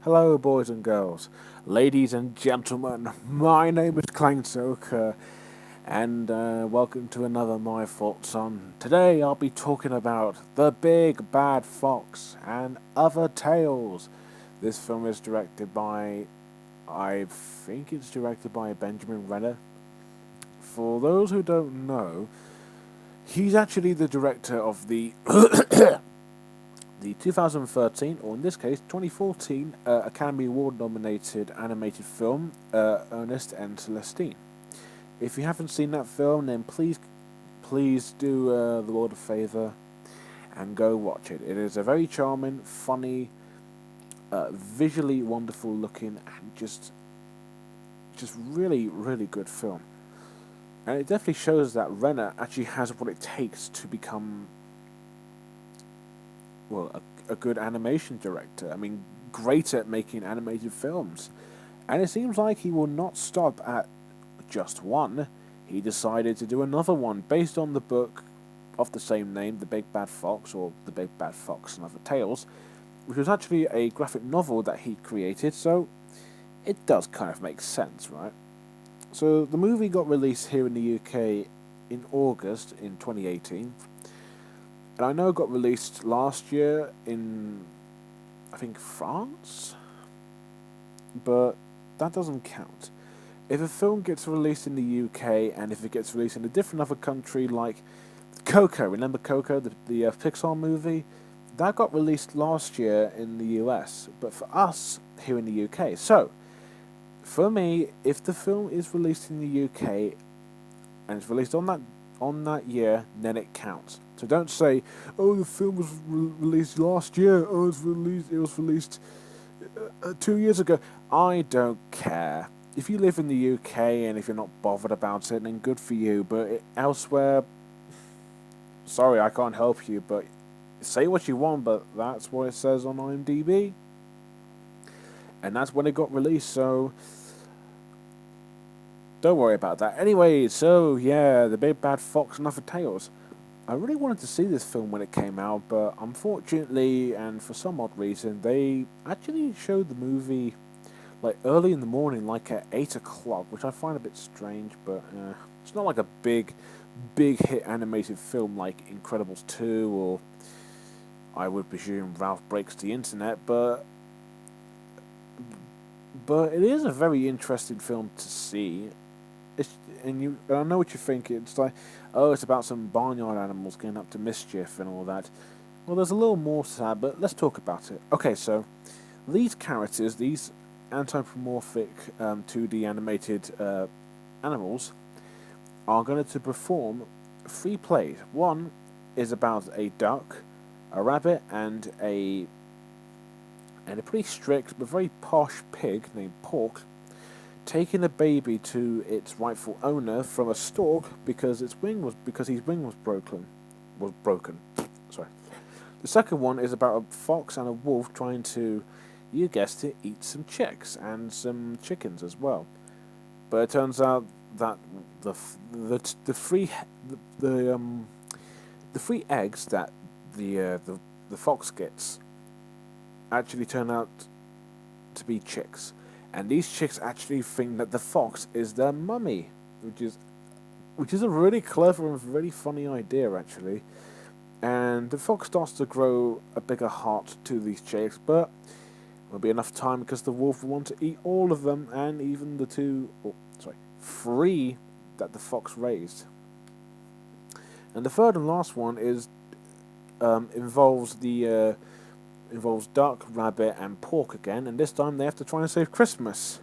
Hello, boys and girls, ladies and gentlemen. My name is Klangsoker, and welcome to another My Thoughts On. Today, I'll be talking about The Big Bad Fox and Other Tales. This film is directed by, I think it's directed by Benjamin Renner. For those who don't know, he's actually the director of the 2013, or in this case 2014, Academy Award nominated animated film Ernest and Celestine. If you haven't seen that film, then please do the world a favour and go watch it. It is a very charming, funny, visually wonderful looking, and just really good film. And it definitely shows that Renner actually has what it takes to become a good animation director. I mean, great at making animated films. And it seems like he will not stop at just one. He decided to do another one based on the book of the same name, The Big Bad Fox, or The Big Bad Fox and Other Tales, which was actually a graphic novel that he created, so it does kind of make sense, right? So the movie got released here in the UK in August in 2018, and I know it got released last year in, I think, France? But that doesn't count. If a film gets released in the UK and if it gets released in a different other country, like Coco, remember Coco, the Pixar movie? That got released last year in the US, but for us, here in the UK. So, for me, if the film is released in the UK and it's released on that year, then it counts. So don't say, "Oh, the film was released last year. Oh, it was released 2 years ago." I don't care. If you live in the UK and if you're not bothered about it, then good for you. But elsewhere, sorry, I can't help you. But say what you want, but that's what it says on IMDb, and that's when it got released. So don't worry about that. Anyway, so yeah, The Big Bad Fox and Other Tales. I really wanted to see this film when it came out, but unfortunately, and for some odd reason, they actually showed the movie like early in the morning, like at 8 o'clock, which I find a bit strange. But it's not like a big hit animated film like Incredibles 2 or I would presume Ralph Breaks the Internet, but it is a very interesting film to see. And I know what you think. It's like, oh, it's about some barnyard animals getting up to mischief and all that. Well, there's a little more to that, but let's talk about it. Okay, so these characters, these anthropomorphic 2D animated animals, are going to perform three plays. One is about a duck, a rabbit, and a pretty strict but very posh pig named Pork, taking a baby to its rightful owner from a stork because his wing was broken. Sorry. The second one is about a fox and a wolf trying to, you guessed it, eat some chicks and some chickens as well. But it turns out that the free eggs that the fox gets actually turn out to be chicks, and these chicks actually think that the fox is their mummy, which is a really clever and really funny idea actually. And the fox starts to grow a bigger heart to these chicks, but won't be enough time because the wolf will want to eat all of them, and even the three that the fox raised. And the third and last one is involves duck, rabbit, and pork again, and this time they have to try and save Christmas.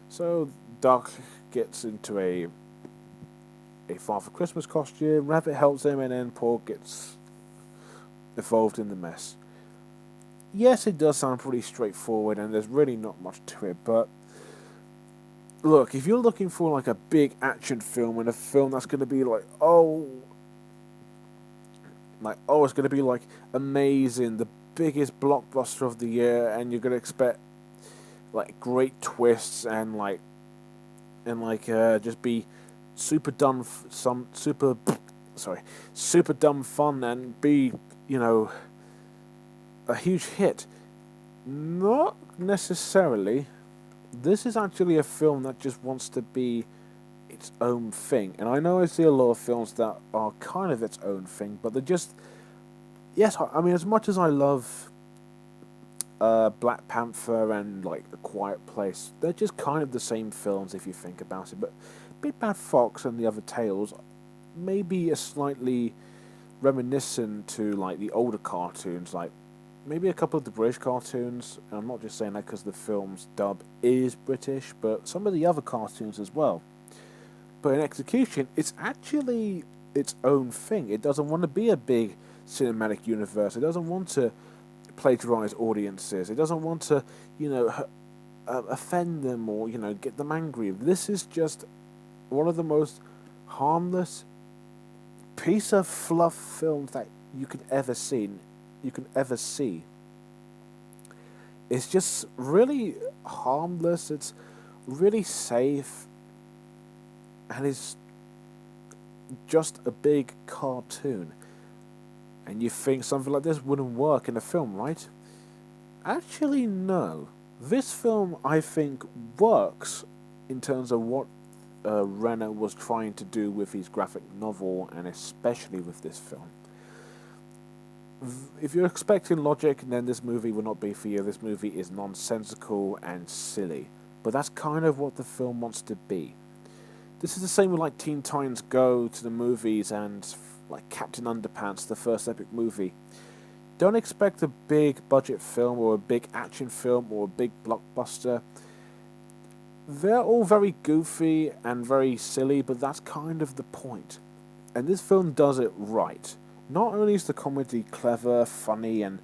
So duck gets into a Father Christmas costume, rabbit helps him, and then pork gets involved in the mess. Yes, it does sound pretty straightforward, and there's really not much to it, but look, if you're looking for like a big action film and a film that's going to be it's going to be like amazing, the biggest blockbuster of the year, and you're going to expect like great twists and just be super dumb, super dumb fun, and be, a huge hit. Not Not necessarily. This is actually a film that just wants to be its own thing. And I know I see a lot of films that are kind of its own thing, but they're just. Yes, I mean, as much as I love Black Panther and like A Quiet Place, they're just kind of the same films if you think about it. But Big Bad Fox and the other tales maybe a slightly reminiscent to like the older cartoons, like maybe a couple of the British cartoons. And I'm not just saying that because the film's dub is British, but some of the other cartoons as well. But in execution, it's actually its own thing. It doesn't want to be a big cinematic universe. It doesn't want to plagiarize audiences. It doesn't want to, you know, offend them or get them angry. This is just one of the most harmless piece of fluff films that you could ever see. You can ever see. It's just really harmless. It's really safe, and it's just a big cartoon. And you think something like this wouldn't work in a film, right? Actually, no. This film, I think, works in terms of what Renner was trying to do with his graphic novel, and especially with this film. If you're expecting logic, then this movie will not be for you. This movie is nonsensical and silly. But that's kind of what the film wants to be. This is the same with like Teen Titans Go to the movies and like Captain Underpants, the first epic movie. Don't expect a big budget film or a big action film or a big blockbuster. They're all very goofy and very silly, but that's kind of the point. And this film does it right. Not only is the comedy clever, funny, and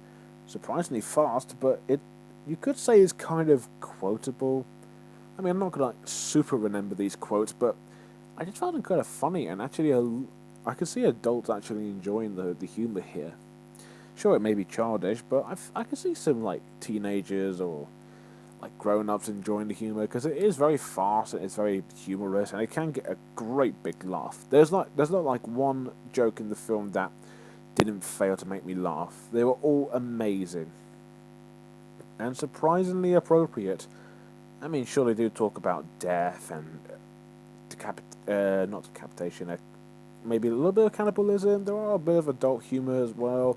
surprisingly fast, but you could say it's kind of quotable. I mean, I'm not gonna super remember these quotes, but I just found it kind of funny, and actually, I could see adults actually enjoying the humor here. Sure, it may be childish, but I can see some like teenagers or like grown-ups enjoying the humor because it is very fast and it's very humorous, and it can get a great big laugh. There's not like one joke in the film that didn't fail to make me laugh. They were all amazing and surprisingly appropriate. I mean, sure they do talk about death and not decapitation, maybe a little bit of cannibalism. There are a bit of adult humor as well,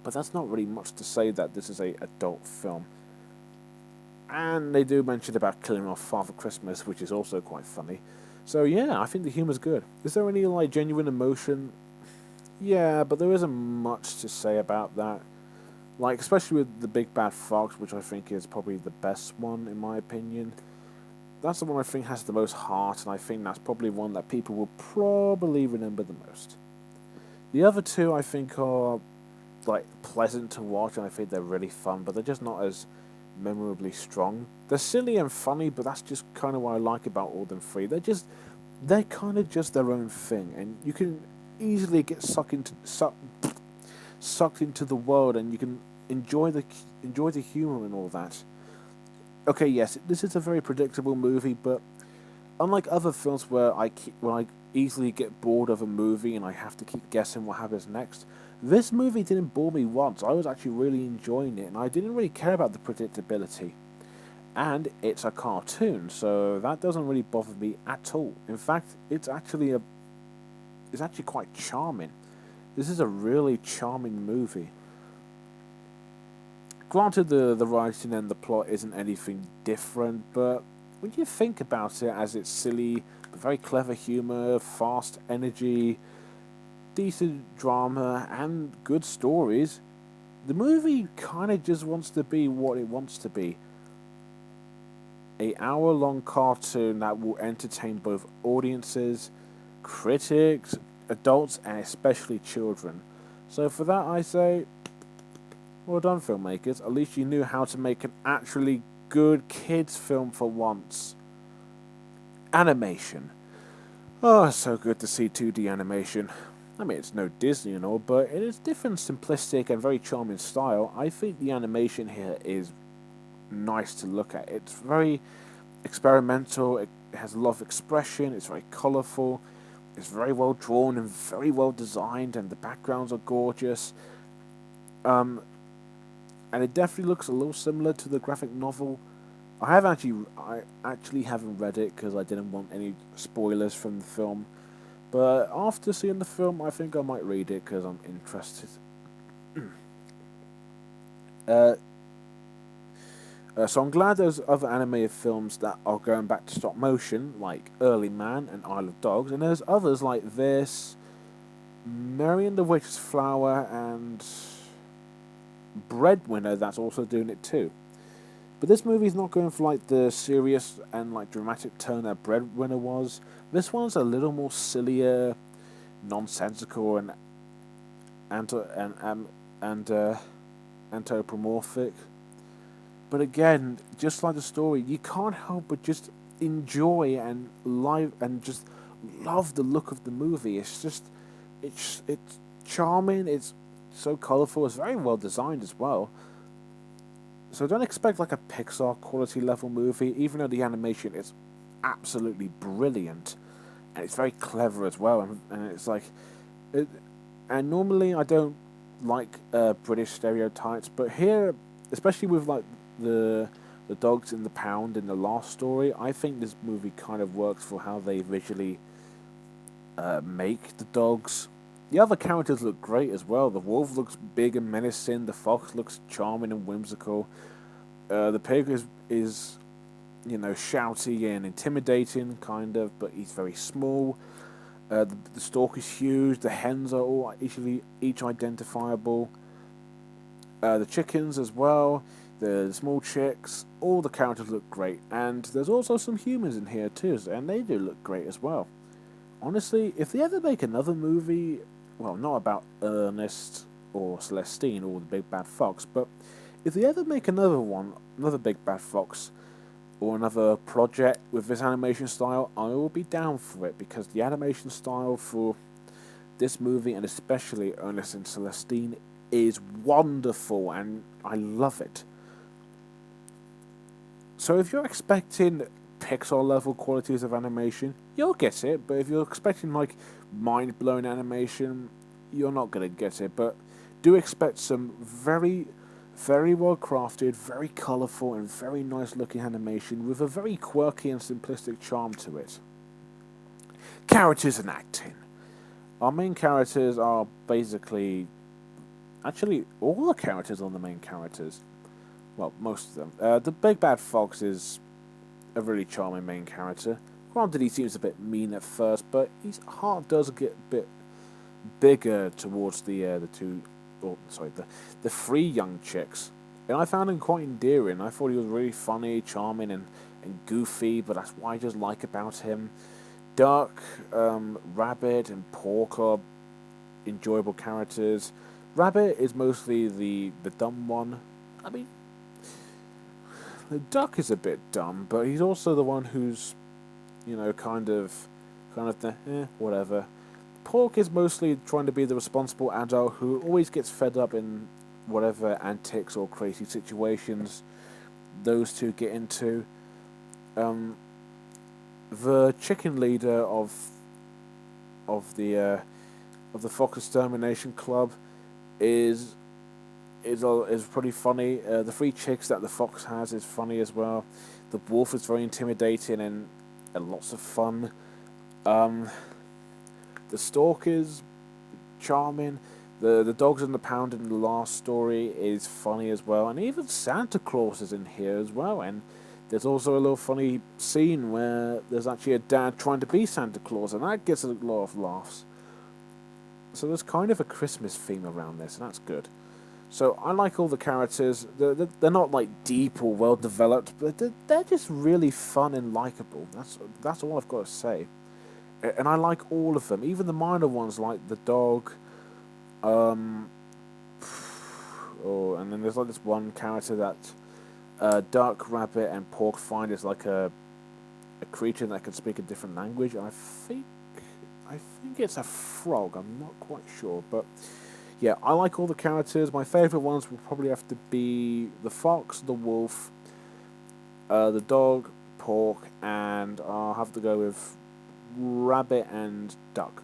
but that's not really much to say that this is a adult film. And they do mention about killing off Father Christmas, which is also quite funny. So yeah, I think the humor's good. Is there any like genuine emotion? Yeah, but there isn't much to say about that. Like, especially with the Big Bad Fox, which I think is probably the best one in my opinion. That's the one I think has the most heart, and I think that's probably one that people will probably remember the most. The other two I think are like pleasant to watch, and I think they're really fun, but they're just not as memorably strong. They're silly and funny, but that's just kind of what I like about all them three. They're kind of just their own thing, and you can easily get sucked into the world, and you can enjoy the humor and all that. Okay, yes, this is a very predictable movie, but unlike other films where I easily get bored of a movie and I have to keep guessing what happens next, this movie didn't bore me once. I was actually really enjoying it, and I didn't really care about the predictability. And it's a cartoon, so that doesn't really bother me at all. In fact, it's actually quite charming. This is a really charming movie. Granted, the writing and the plot isn't anything different, but when you think about it as it's silly, but very clever humor, fast energy, decent drama, and good stories, the movie kind of just wants to be what it wants to be. An hour-long cartoon that will entertain both audiences, critics, adults, and especially children. So for that I say, well done filmmakers, at least you knew how to make an actually good kids film for once. Animation. Oh, it's so good to see 2D animation. I mean, it's no Disney and all, but in its different simplistic and very charming style, I think the animation here is nice to look at. It's very experimental, it has a lot of expression, it's very colourful, it's very well drawn and very well designed, and the backgrounds are gorgeous. And and it definitely looks a little similar to the graphic novel. I actually haven't read it because I didn't want any spoilers from the film. But after seeing the film, I think I might read it because I'm interested. Uh, so I'm glad there's other animated films that are going back to stop motion, like Early Man and Isle of Dogs, and there's others like this, Mary and the Witch's Flower, and Breadwinner that's also doing it too. But this movie's not going for like the serious and like dramatic turn that Breadwinner was. This one's a little more sillier, nonsensical, and anthropomorphic. But again, just like the story, you can't help but just enjoy and just love the look of the movie. It's charming. It's so colorful. It's very well designed as well. So don't expect like a Pixar quality level movie, even though the animation is absolutely brilliant and it's very clever as well. And it's like, it, and normally I don't like British stereotypes, but here, especially with like the dogs in the pound in the last story, I think this movie kind of works for how they visually make the dogs. The other characters look great as well. The wolf looks big and menacing. The fox looks charming and whimsical. The pig is shouty and intimidating, kind of, but he's very small. The stork is huge. The hens are all each identifiable. The chickens as well. The small chicks. All the characters look great, and there's also some humans in here too, and they do look great as well. Honestly, if they ever make another movie, well, not about Ernest or Celestine or the Big Bad Fox, but if they ever make another Big Bad Fox, or another project with this animation style, I will be down for it because the animation style for this movie, and especially Ernest and Celestine, is wonderful and I love it. So if you're expecting Pixar level qualities of animation, you'll get it, but if you're expecting like mind blowing animation, you're not going to get it. But do expect some very, very well crafted, very colourful, and very nice looking animation with a very quirky and simplistic charm to it. Characters and acting. Our main characters are basically. Actually, all the characters are the main characters. Well, most of them. The Big Bad Fox is a really charming main character. Granted, he seems a bit mean at first, but his heart does get a bit bigger towards the three young chicks, and I found him quite endearing. I thought he was really funny, charming, and goofy, but that's what I just like about him. Duck, Rabbit, and Pork are enjoyable characters. Rabbit is mostly the dumb one. I mean, the duck is a bit dumb, but he's also the one who's, kind of whatever. Pork is mostly trying to be the responsible adult who always gets fed up in whatever antics or crazy situations those two get into. The chicken leader of the Fox Extermination Club is pretty funny. The three chicks that the fox has is funny as well. The wolf is very intimidating and lots of fun. The stork is charming. The dogs in the pound in the last story is funny as well, and even Santa Claus is in here as well. And there's also a little funny scene where there's actually a dad trying to be Santa Claus, and that gets a lot of laughs. So there's kind of a Christmas theme around this, and that's good. So I like all the characters. They're not like deep or well developed, but they're just really fun and likable. That's all I've got to say. And I like all of them, even the minor ones like the dog. And then there's like this one character that Duck, Rabbit, and Pork find is like a creature that can speak a different language. I think it's a frog. I'm not quite sure, but yeah, I like all the characters. My favourite ones will probably have to be the fox, the wolf, the dog, Pork, and I'll have to go with Rabbit and Duck.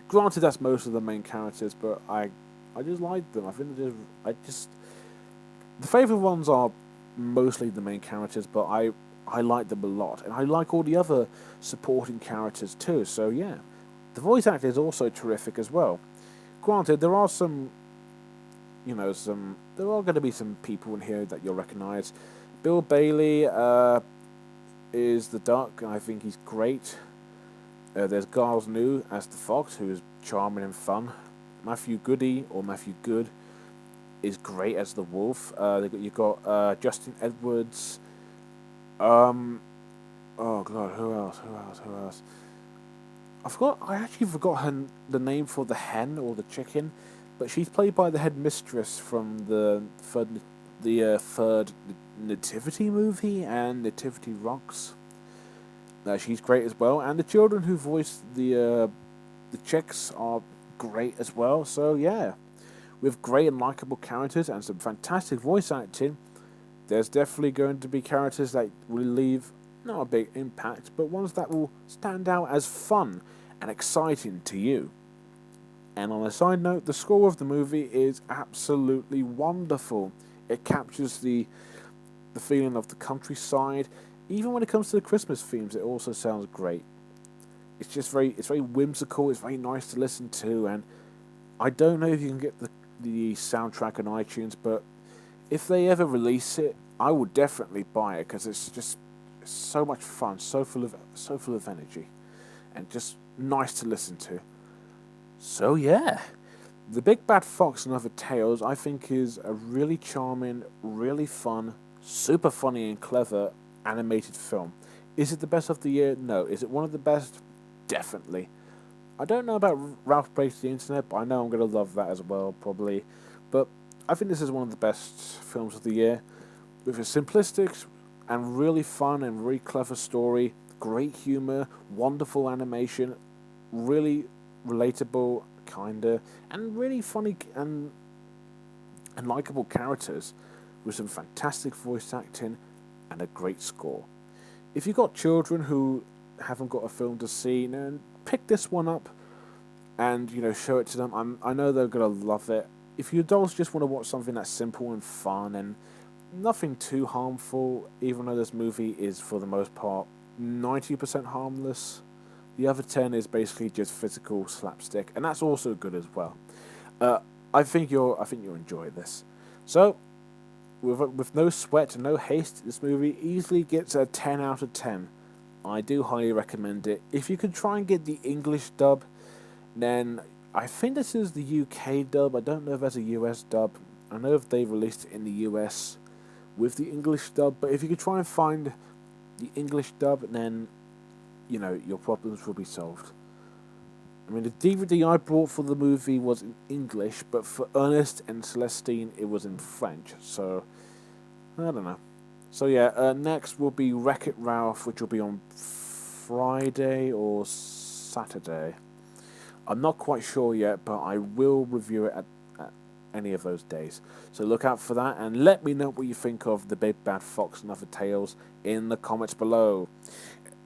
Granted, that's most of the main characters, but I just like them. I think The favourite ones are mostly the main characters, but I like them a lot, and I like all the other supporting characters too. So yeah, the voice acting is also terrific as well. Granted, there are some, there are going to be some people in here that you'll recognise. Bill Bailey is the Duck. I think he's great. There's Giles New as the Fox, who is charming and fun. Matthew Goody, or Matthew Good, is great as the Wolf. You've got Justin Edwards. Oh god, who else? Who else? Who else? I actually forgot the name for the hen or the chicken, but she's played by the headmistress from the third Nativity movie and Nativity Rocks. She's great as well, and the children who voice the chicks are great as well. So yeah, with great and likable characters and some fantastic voice acting, there's definitely going to be characters that will leave not a big impact, but ones that will stand out as fun and exciting to you. And on a side note, the score of the movie is absolutely wonderful. It captures the feeling of the countryside. Even when it comes to the Christmas themes, it also sounds great. It's very whimsical. It's very nice to listen to, and I don't know if you can get the soundtrack on iTunes, but if they ever release it, I will definitely buy it because it's just so much fun, so full of energy, and just nice to listen to. So yeah, The Big Bad Fox and Other Tales I think is a really charming, really fun, super funny and clever animated film. Is it the best of the year? No. Is it one of the best? Definitely. I don't know about Ralph Breaks the Internet, but I know I'm going to love that as well, probably. But I think this is one of the best films of the year, with a simplistic and really fun and really clever story, great humor, wonderful animation, really relatable, kinda, and really funny and likable characters, with some fantastic voice acting and a great score. If you've got children who haven't got a film to see, then pick this one up and show it to them. I know they're gonna love it. If you adults just want to watch something that's simple and fun and nothing too harmful, even though this movie is for the most part 90% harmless, the other 10 is basically just physical slapstick, and that's also good as well. Uh, I think you'll enjoy this. So, with no sweat and no haste, this movie easily gets a 10 out of 10. I do highly recommend it. If you can try and get the English dub, then I think this is the UK dub. I don't know if there's a US dub. I know if they released it in the US with the English dub, but if you could try and find the English dub, then your problems will be solved. I mean, the DVD I bought for the movie was in English, but for Ernest and Celestine, it was in French. So I don't know. So yeah, next will be Wreck-It Ralph, which will be on Friday or Saturday. I'm not quite sure yet, but I will review it at any of those days. So look out for that, and let me know what you think of The Big Bad Fox and Other Tales in the comments below.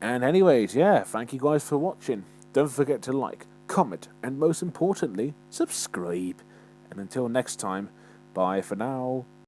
And anyways, yeah, thank you guys for watching. Don't forget to like, comment, and most importantly, subscribe. And until next time, bye for now.